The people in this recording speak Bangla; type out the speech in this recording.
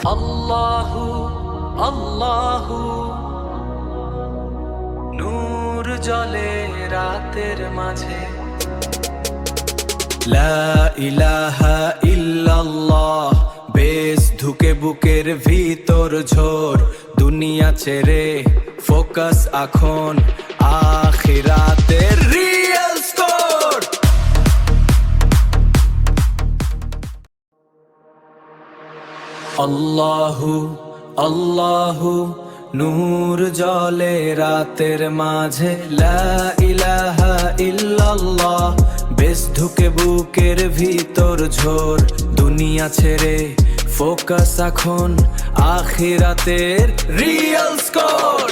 আল্লাহু আল্লাহু নূর জ্বলে রাতের মাঝে। লা ইলাহা ইল্লাল্লাহ বেশ ঢুকে বুকের ভিতর ঝোর। দুনিয়া ছেড়ে ফোকাস এখন আখিরাতের রিয়েল স্কোর। আল্লাহু আল্লাহু নূর জ্বলে রাতের মাঝে। লা ইলাহা ইল্লাল্লাহ বেশ ঢুকে বুকের ভিতর ঝোর। দুনিয়া ছেড়ে ফোকাস এখন আখিরাতের রিয়েল স্কোর।